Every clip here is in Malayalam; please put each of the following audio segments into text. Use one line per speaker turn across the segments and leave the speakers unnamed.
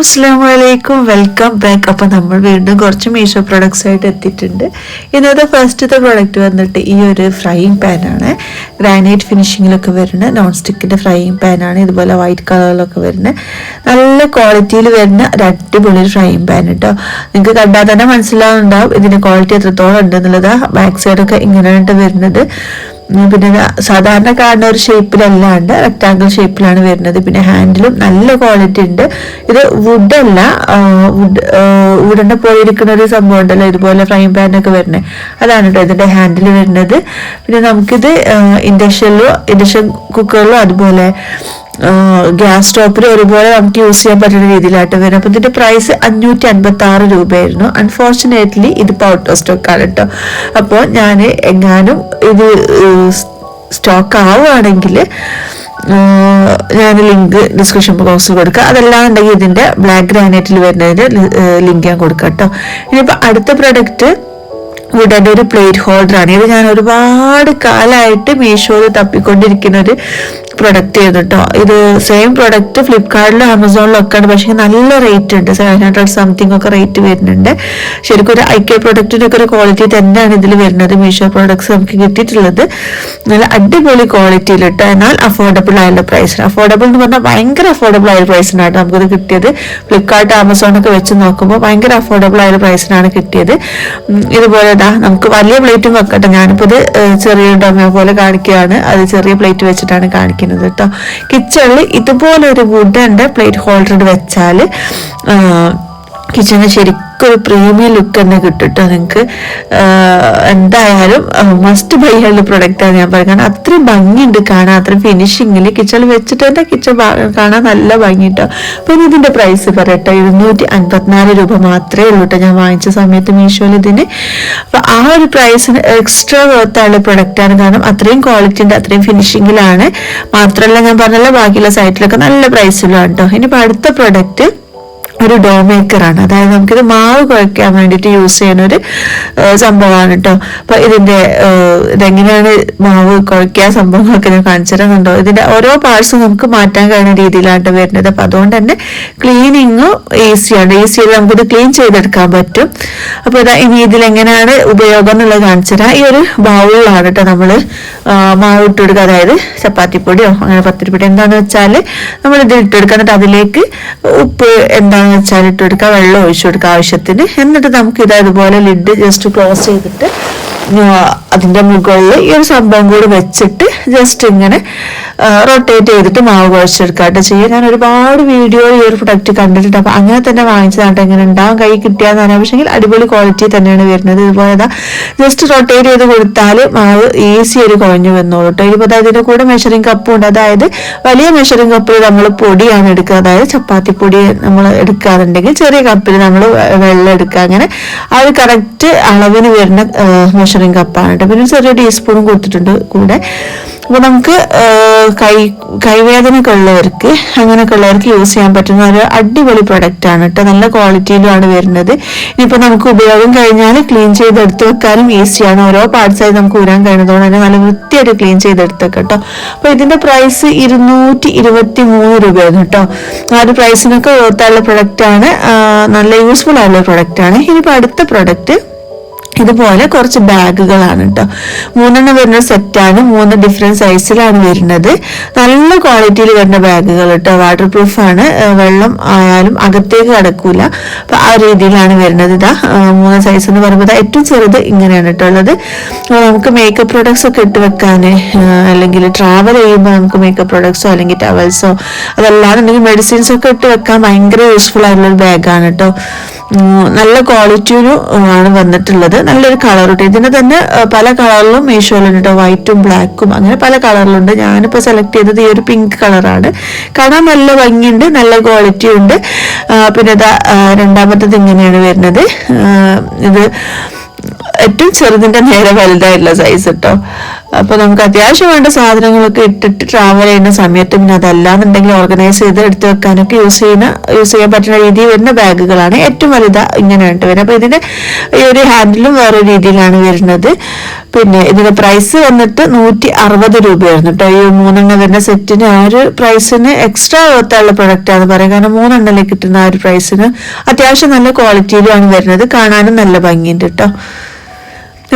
അസ്സലാമു വെൽക്കം ബാക്ക്. അപ്പോൾ നമ്മൾ വീണ്ടും കുറച്ച് മീഷോ പ്രൊഡക്ട്സ് ആയിട്ട് എത്തിയിട്ടുണ്ട്. ഇന്നത്തെ ഫസ്റ്റത്തെ പ്രൊഡക്റ്റ് വന്നിട്ട് ഈ ഒരു ഫ്രൈയിങ് പാനാണ്. ഗ്രാനൈറ്റ് ഫിനിഷിങ്ങിലൊക്കെ വരുന്ന നോൺ സ്റ്റിക്കിൻ്റെ ഫ്രൈയിങ് പാനാണ്. ഇതുപോലെ വൈറ്റ് കളറിലൊക്കെ വരുന്ന നല്ല ക്വാളിറ്റിയിൽ വരുന്ന ഒരു അടിപൊളി ഫ്രൈയിങ് പാൻ കേട്ടോ. നിങ്ങൾക്ക് കണ്ടാൽ തന്നെ മനസ്സിലാവുന്നുണ്ടാവും ഇതിൻ്റെ ക്വാളിറ്റി എത്രത്തോളം ഉണ്ടെന്നുള്ളത്. ബാക്ക് സൈഡൊക്കെ ഇങ്ങനെയായിട്ട് വരുന്നത്. പിന്നെ സാധാരണ കാണുന്ന ഒരു ഷേപ്പിലല്ലാണ്ട് റെക്ടാങ്കിൾ ഷേപ്പിലാണ് വരുന്നത്. പിന്നെ ഹാൻഡിലും നല്ല ക്വാളിറ്റി ഉണ്ട്. ഇത് വുഡല്ല, വുഡിന്റെ പോലെ ഇരിക്കുന്ന ഒരു സംഭവം ഉണ്ടല്ലോ, ഇതുപോലെ ഫ്രൈങ് പാനൊക്കെ വരുന്നത്, അതാണ് കേട്ടോ ഇതിന്റെ ഹാൻഡിൽ വരുന്നത്. പിന്നെ നമുക്കിത് ഇൻഡക്ഷൻ കുക്കറിലും അതുപോലെ ഗ്യാസ് സ്റ്റോപ്പിൽ ഒരുപോലെ നമുക്ക് യൂസ് ചെയ്യാൻ പറ്റുന്ന രീതിയിലായിട്ട് വരും. അപ്പോൾ ഇതിന്റെ പ്രൈസ് 556 രൂപയായിരുന്നു. അൺഫോർച്ചുനേറ്റ്ലി ഇതിപ്പോൾ ഔട്ട് ഓഫ് സ്റ്റോക്ക് ആണ് കേട്ടോ. അപ്പോൾ ഞാൻ എങ്ങാനും ഇത് സ്റ്റോക്ക് ആവുകയാണെങ്കിൽ ഞാൻ ലിങ്ക് ഡിസ്ക്രിപ്ഷൻ ബോക്സിൽ കൊടുക്കുക. അതെല്ലാം ഉണ്ടെങ്കിൽ ഇതിന്റെ ബ്ലാക്ക് ഗ്രാനൈറ്റിൽ വരുന്നതിന്റെ ലിങ്ക് ഞാൻ കൊടുക്കാം കേട്ടോ. ഇനിയിപ്പോൾ അടുത്ത പ്രൊഡക്റ്റ് വുഡന്റെ ഒരു പ്ലേറ്റ് ഹോൾഡറാണ്. ഇത് ഞാൻ ഒരുപാട് കാലമായിട്ട് മീഷോയിൽ തപ്പിക്കൊണ്ടിരിക്കുന്ന ഒരു പ്രൊഡക്റ്റ് ആയിരുന്നു കേട്ടോ. ഇത് സെയിം പ്രൊഡക്റ്റ് ഫ്ലിപ്കാർട്ടിലും ആമസോണിലും ഒക്കെ ഉണ്ട്. പക്ഷേ നല്ല റേറ്റ് ഉണ്ട്, 700 സംതിങ് ഒക്കെ റേറ്റ് വരുന്നുണ്ട്. ശരിക്കും ഒരു IK പ്രൊഡക്റ്റിന്റെ ഒക്കെ ഒരു ക്വാളിറ്റി തന്നെയാണ് ഇതിൽ വരുന്നത്. മീഷോ പ്രൊഡക്ട്സ് നമുക്ക് കിട്ടിയിട്ടുള്ളത് നല്ല അടിപൊളി ക്വാളിറ്റിയിൽ കേട്ടോ. എന്നാൽ അഫോർഡബിൾ ആയുള്ള പ്രൈസിന്, അഫോർഡബിൾ എന്ന് പറഞ്ഞാൽ ഭയങ്കര അഫോർഡബിൾ ആയ പ്രൈസിനാണ് നമുക്കിത് കിട്ടിയത്. ഫ്ലിപ്കാർട്ട് ആമസോണൊക്കെ വെച്ച് നോക്കുമ്പോൾ ഭയങ്കര അഫോർഡബിൾ ആയ പ്രൈസിനാണ് കിട്ടിയത്. ഇതുപോലെ നമുക്ക് വലിയ പ്ലേറ്റും വെക്കട്ടെ. ഞാനിപ്പോൾ ഇത് ചെറിയ ഡൊമ പോലെ കാണിക്കുകയാണ്. അത് ചെറിയ പ്ലേറ്റ് വെച്ചിട്ടാണ് കാണിക്കുന്നത് കേട്ടോ. കിച്ചണിൽ ഇതുപോലെ ഒരു വുഡന്റെ പ്ലേറ്റ് ഹോൾഡർ വെച്ചാൽ കിച്ചണിന് ശരിക്കും ഒരു പ്രീമിയം ലുക്ക് തന്നെ കിട്ടും കേട്ടോ. നിങ്ങൾക്ക് എന്തായാലും മസ്റ്റ് ബൈ ഉള്ള പ്രൊഡക്റ്റാണ് ഞാൻ പറയുന്നത്. കാരണം അത്രയും ഭംഗിയുണ്ട് കാണാൻ, അത്രയും ഫിനിഷിങ്ങിൽ കിച്ചണിൽ വെച്ചിട്ട് തന്നെ കിച്ചൺ കാണാൻ നല്ല ഭംഗി കേട്ടോ. അപ്പോൾ ഇനി ഇതിന്റെ പ്രൈസ് പറയട്ടെ, 254 രൂപ മാത്രമേ ഉള്ളൂ കേട്ടോ ഞാൻ വാങ്ങിച്ച സമയത്ത് മീഷോയിൽ ഇതിന്. അപ്പോൾ ആ ഒരു പ്രൈസിന് എക്സ്ട്രാ വർത്തായുള്ള പ്രൊഡക്റ്റാണ്. കാരണം അത്രയും ക്വാളിറ്റി ഉണ്ട്, അത്രയും ഫിനിഷിങ്ങിലാണ്. മാത്രമല്ല ഞാൻ പറഞ്ഞല്ലോ ബാക്കിയുള്ള സൈറ്റിലൊക്കെ നല്ല പ്രൈസിലാണ് കേട്ടോ. ഇനിയിപ്പോൾ അടുത്ത പ്രൊഡക്റ്റ് ഒരു ഡോ മേക്കറാണ്. അതായത് നമുക്കിത് മാവ് കുഴയ്ക്കാൻ വേണ്ടിയിട്ട് യൂസ് ചെയ്യുന്ന ഒരു സംഭവമാണ് കേട്ടോ. അപ്പൊ ഇതെങ്ങനെയാണ് മാവ് കുഴയ്ക്കുക സംഭവങ്ങളൊക്കെ ഞാൻ കാണിച്ചു തരുന്നുണ്ടോ. ഇതിന്റെ ഓരോ പാർട്സും നമുക്ക് മാറ്റാൻ കഴിയുന്ന രീതിയിലാണ് വരുന്നത്. അപ്പൊ അതുകൊണ്ട് തന്നെ ക്ലീനിങ് ഈസിയാണ്, ഈസിയായി നമുക്കിത് ക്ലീൻ ചെയ്തെടുക്കാൻ പറ്റും. അപ്പൊ ഇനി ഇതിലെങ്ങനെയാണ് ഉപയോഗം എന്നുള്ളത് കാണിച്ചു തരാം. ഈ ഒരു ബൗളിലാണ് കേട്ടോ നമ്മള് മാവ് ഇട്ടെടുക്കുക. അതായത് ചപ്പാത്തിപ്പൊടിയോ അങ്ങനെ പത്തിരിപ്പൊടി എന്താന്ന് വെച്ചാൽ നമ്മൾ ഇത് ഇട്ടെടുക്കുക. എന്നിട്ട് അതിലേക്ക് ഉപ്പ് എന്താണ് വെച്ചാൽ ഇട്ടെടുക്കുക, വെള്ളം ഒഴിച്ചു കൊടുക്കുക ആവശ്യത്തിന്. എന്നിട്ട് നമുക്ക് ഇതുപോലെ ലിഡ് ജസ്റ്റ് ക്ലോസ് ചെയ്തിട്ട് അതിന്റെ മുകളിൽ ഈ ഒരു സംഭവം കൂടി വെച്ചിട്ട് ജസ്റ്റ് ഇങ്ങനെ റൊട്ടേറ്റ് ചെയ്തിട്ട് മാവ് കുഴച്ചെടുക്കാട്ട് ചെയ്യുക. ഞാൻ ഒരുപാട് വീഡിയോ ഈ ഒരു പ്രൊഡക്റ്റ് കണ്ടിട്ടുണ്ട്. അപ്പൊ അങ്ങനെ തന്നെ വാങ്ങിച്ചതായിട്ട് എങ്ങനെ ഉണ്ടാവും, കൈ കിട്ടിയാന്ന് പറയാം. പക്ഷെങ്കിൽ അടിപൊളി ക്വാളിറ്റി തന്നെയാണ് വരുന്നത്. ഇതുപോലെ ജസ്റ്റ് റൊട്ടേറ്റ് ചെയ്ത് കൊടുത്താൽ മാവ് ഈസി ഒരു കുഴഞ്ഞു വന്നോളൂ കേട്ടോ. ഇനിയിപ്പോൾ അതിന്റെ കൂടെ മെഷറിംഗ് കപ്പും ഉണ്ട്. അതായത് വലിയ മെഷറിംഗ് കപ്പിൽ നമ്മൾ പൊടിയാണ് എടുക്കുക. അതായത് ചപ്പാത്തി പൊടി നമ്മൾ എടുക്കാറുണ്ടെങ്കിൽ ചെറിയ കപ്പിൽ നമ്മൾ വെള്ളം എടുക്കുക. അങ്ങനെ ആ ഒരു കറക്റ്റ് അളവിന് വരുന്ന മെഷറിംഗ് കപ്പാണ് കേട്ടോ. പിന്നെ ചെറിയ ടീസ്പൂണും കൊടുത്തിട്ടുണ്ട് കൂടെ. അപ്പൊ നമുക്ക് കൈവേദനയൊക്കെ ഉള്ളവർക്ക് അങ്ങനെയൊക്കെ ഉള്ളവർക്ക് യൂസ് ചെയ്യാൻ പറ്റുന്ന ഒരു അടിപൊളി പ്രൊഡക്റ്റ് ആണ് കേട്ടോ. നല്ല ക്വാളിറ്റിയിലുമാണ് വരുന്നത്. ഇനിയിപ്പോ നമുക്ക് ഉപയോഗം കഴിഞ്ഞാൽ ക്ലീൻ ചെയ്തെടുത്ത് വെക്കാനും ഈസിയാണ്. ഓരോ പാർട്സായി നമുക്ക് ഊരാൻ കഴിയുന്നതുകൊണ്ട് തന്നെ നല്ല വൃത്തിയായിട്ട് ക്ലീൻ ചെയ്തെടുത്തേക്ക് കേട്ടോ. അപ്പൊ ഇതിന്റെ പ്രൈസ് 223 രൂപയായിരുന്നു കേട്ടോ. ആ ഒരു പ്രൈസിനൊക്കെ വർത്തുള്ള പ്രൊഡക്റ്റ് ആണ്, നല്ല യൂസ്ഫുൾ ആയിട്ടുള്ള പ്രൊഡക്റ്റ് ആണ്. ഇനിയിപ്പോ അടുത്ത പ്രൊഡക്റ്റ് ഇതുപോലെ കുറച്ച് ബാഗുകളാണ് കേട്ടോ. 3 വരുന്ന സെറ്റാണ്, 3 ഡിഫറെന്റ് സൈസിലാണ് വരുന്നത്. നല്ല ക്വാളിറ്റിയിൽ വരുന്ന ബാഗുകൾ കേട്ടോ. വാട്ടർ പ്രൂഫ് ആണ്, വെള്ളം ആയാലും അകത്തേക്ക് കടക്കൂല. അപ്പൊ ആ രീതിയിലാണ് വരുന്നത്. 3 സൈസ് എന്ന് പറയുമ്പോൾ ഏറ്റവും ചെറുത് ഇങ്ങനെയാണ് കേട്ടോ ഉള്ളത്. നമുക്ക് മേക്കപ്പ് പ്രൊഡക്ട്സ് ഒക്കെ ഇട്ട് വെക്കാന്, അല്ലെങ്കിൽ ട്രാവൽ ചെയ്യുമ്പോൾ നമുക്ക് മേക്കപ്പ് പ്രൊഡക്ട്സോ അല്ലെങ്കിൽ ടവൽസോ അതല്ലാന്നുണ്ടെങ്കിൽ മെഡിസിൻസ് ഒക്കെ ഇട്ട് വെക്കാൻ ഭയങ്കര യൂസ്ഫുൾ ആയിട്ടുള്ള ഒരു ബാഗാണ് കേട്ടോ. നല്ല ക്വാളിറ്റിയിലും ആണ് വന്നിട്ടുള്ളത്. നല്ലൊരു കളർ കേട്ടോ. ഇതിന് തന്നെ പല കളറിലും മീഷോയിലുണ്ട് കേട്ടോ. വൈറ്റും ബ്ലാക്കും അങ്ങനെ പല കളറിലുണ്ട്. ഞാനിപ്പോൾ സെലക്ട് ചെയ്തത് ഈ ഒരു പിങ്ക് കളറാണ്. കാണാൻ നല്ല ഭംഗിയുണ്ട്, നല്ല ക്വാളിറ്റി ഉണ്ട്. പിന്നെ രണ്ടാമത്തത് ഇങ്ങനെയാണ് വരുന്നത്. ഇത് ഏറ്റവും ചെറുതിന്റെ നേരെ വലുതായിട്ടുള്ള സൈസ് കേട്ടോ. അപ്പൊ നമുക്ക് അത്യാവശ്യം വേണ്ട സാധനങ്ങളൊക്കെ ഇട്ടിട്ട് ട്രാവൽ ചെയ്യുന്ന സമയത്ത്, പിന്നെ അതല്ലാന്നുണ്ടെങ്കിൽ ഓർഗനൈസ് ചെയ്ത് എടുത്തു വെക്കാനൊക്കെ യൂസ് ചെയ്യാൻ പറ്റുന്ന രീതിയിൽ വരുന്ന ബാഗുകളാണ്. ഏറ്റവും വലുതാ ഇങ്ങനെയായിട്ട് വരുന്നത്. അപ്പൊ ഇതിന്റെ ഈ ഒരു ഹാൻഡിലും വേറെ രീതിയിലാണ് വരുന്നത്. പിന്നെ ഇതിന്റെ പ്രൈസ് വന്നിട്ട് 160 രൂപയായിരുന്നു കേട്ടോ. ഈ 3 വരുന്ന സെറ്റിന് ആ ഒരു പ്രൈസിന് എക്സ്ട്രാ വർത്തുള്ള പ്രൊഡക്റ്റ് ആണെന്ന് പറയാം. കാരണം 3 കിട്ടുന്ന ആ ഒരു പ്രൈസിന് അത്യാവശ്യം നല്ല ക്വാളിറ്റിയിലാണ് വരുന്നത്, കാണാനും നല്ല ഭംഗിയുണ്ട് കേട്ടോ.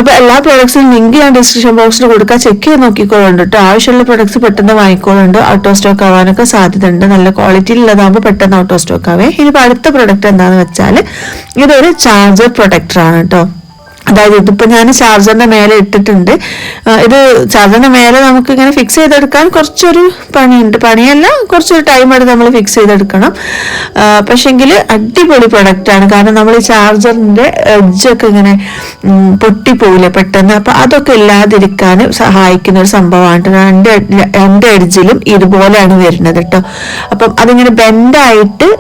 അപ്പൊ എല്ലാ പ്രൊഡക്ട്സിനും ലിങ്ക് ഞാൻ ഡിസ്ക്രിപ്ഷൻ ബോക്സിൽ കൊടുക്കാം, ചെക്ക് ചെയ്ത് നോക്കിക്കോളുണ്ട് കേട്ടോ. ആവശ്യമുള്ള പ്രൊഡക്ട്സ് പെട്ടെന്ന് വാങ്ങിക്കോളുണ്ട്. ഔട്ട് ഓഫ് സ്റ്റോക്ക് ആവാനൊക്കെ സാധ്യത ഉണ്ട്. നല്ല ക്വാളിറ്റിയിലുള്ളതാകുമ്പോൾ പെട്ടെന്ന് ഔട്ട് ഓഫ് സ്റ്റോക്ക് ആവേ. ഇനിയിപ്പോൾ അടുത്ത പ്രൊഡക്റ്റ് എന്താണെന്ന് വെച്ചാൽ ഇതൊരു ചാർജർ പ്രൊട്ടക്ടറാണ് കേട്ടോ. അതായത് ഇതിപ്പോൾ ഞാൻ ചാർജറിന്റെ മേലെ ഇട്ടിട്ടുണ്ട്. ഇത് ചാർജറിന്റെ മേലെ നമുക്ക് ഇങ്ങനെ ഫിക്സ് ചെയ്തെടുക്കാൻ കുറച്ചൊരു പണിയുണ്ട്. പണിയല്ല, കുറച്ചൊരു ടൈം എടുത്ത് നമ്മൾ ഫിക്സ് ചെയ്തെടുക്കണം. പക്ഷെങ്കിൽ അടിപൊളി പ്രൊഡക്റ്റാണ്. കാരണം നമ്മൾ ഈ ചാർജറിന്റെ എഡ്ജൊക്കെ ഇങ്ങനെ പൊട്ടിപ്പോവില്ല പെട്ടെന്ന്. അപ്പം അതൊക്കെ ഇല്ലാതിരിക്കാൻ സഹായിക്കുന്ന ഒരു സംഭവമാണ്. രണ്ട് എഡ്ജിലും ഇതുപോലെയാണ് വരുന്നത് കേട്ടോ. അപ്പം അതിങ്ങനെ ബെൻഡായിട്ട്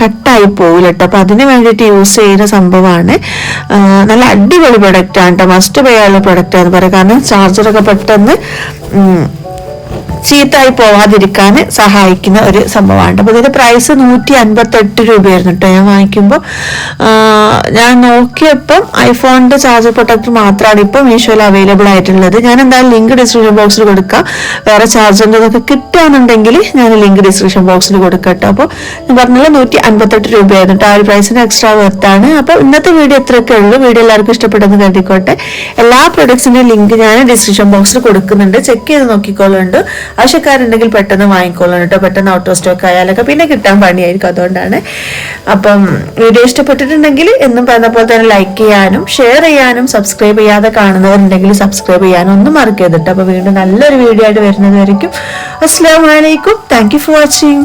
കട്ടായി പോവില്ല കേട്ടോ. അപ്പം അതിന് വേണ്ടിയിട്ട് യൂസ് ചെയ്യുന്ന സംഭവമാണ്. നല്ല അടിപൊളി പ്രൊഡക്റ്റ് ആണ് കേട്ടോ. മസ്റ്റ് ബൈ ആയുള്ള പ്രൊഡക്റ്റ് ആണെന്ന് പറയാം. കാരണം ചാർജറൊക്കെ പെട്ടെന്ന് ചീത്തായി പോവാതിരിക്കാൻ സഹായിക്കുന്ന ഒരു സംഭവമാണ്. അപ്പോൾ ഇതിന്റെ പ്രൈസ് 158 രൂപയായിരുന്നു കേട്ടോ ഞാൻ വാങ്ങിക്കുമ്പോൾ. ഞാൻ നോക്കിയപ്പം ഐഫോണിന്റെ ചാർജർ പ്രൊട്ടക്ടർ മാത്രമാണ് ഇപ്പം മീഷോയിൽ അവൈലബിൾ ആയിട്ടുള്ളത്. ഞാൻ എന്തായാലും ലിങ്ക് ഡിസ്ക്രിപ്ഷൻ ബോക്സിൽ കൊടുക്കാം. വേറെ ചാർജറിൻ്റെ ഇതൊക്കെ കിട്ടുകയാണെന്നുണ്ടെങ്കിൽ ഞാൻ ലിങ്ക് ഡിസ്ക്രിപ്ഷൻ ബോക്സിൽ കൊടുക്കാം കേട്ടോ. അപ്പോൾ ഞാൻ പറഞ്ഞാൽ 158 രൂപയായിരുന്നു കേട്ടോ. ആ ഒരു പ്രൈസിന് എക്സ്ട്രാ വർത്താണ്. അപ്പോൾ ഇന്നത്തെ വീഡിയോ ഇത്രയൊക്കെ ഉള്ളൂ. വീഡിയോ എല്ലാവർക്കും ഇഷ്ടപ്പെട്ടെന്ന് കരുതിക്കോട്ടെ. എല്ലാ പ്രൊഡക്ട്സിന്റെ ലിങ്ക് ഞാൻ ഡിസ്ക്രിപ്ഷൻ ബോക്സിൽ കൊടുക്കുന്നുണ്ട്, ചെക്ക് ചെയ്ത് നോക്കിക്കോളുണ്ട്. ആവശ്യക്കാരുണ്ടെങ്കിൽ പെട്ടെന്ന് വാങ്ങിക്കോളണം കേട്ടോ. പെട്ടെന്ന് ഔട്ട് ഓഫ് സ്റ്റോക്ക് ആയാലൊക്കെ പിന്നെ കിട്ടാൻ പണിയായിരിക്കും, അതുകൊണ്ടാണ്. അപ്പം വീഡിയോ ഇഷ്ടപ്പെട്ടിട്ടുണ്ടെങ്കിൽ എന്നും പറഞ്ഞ പോലെ തന്നെ ലൈക്ക് ചെയ്യാനും ഷെയർ ചെയ്യാനും സബ്സ്ക്രൈബ് ചെയ്യാതെ കാണുന്നവരുണ്ടെങ്കിൽ സബ്സ്ക്രൈബ് ചെയ്യാനും ഒന്നും മറക്കരുത് കേട്ടോ. അപ്പൊ വീണ്ടും നല്ലൊരു വീഡിയോ ആയിട്ട് വരുന്നതായിരിക്കും. അസ്സലാമു അലൈക്കും. Thank you for watching.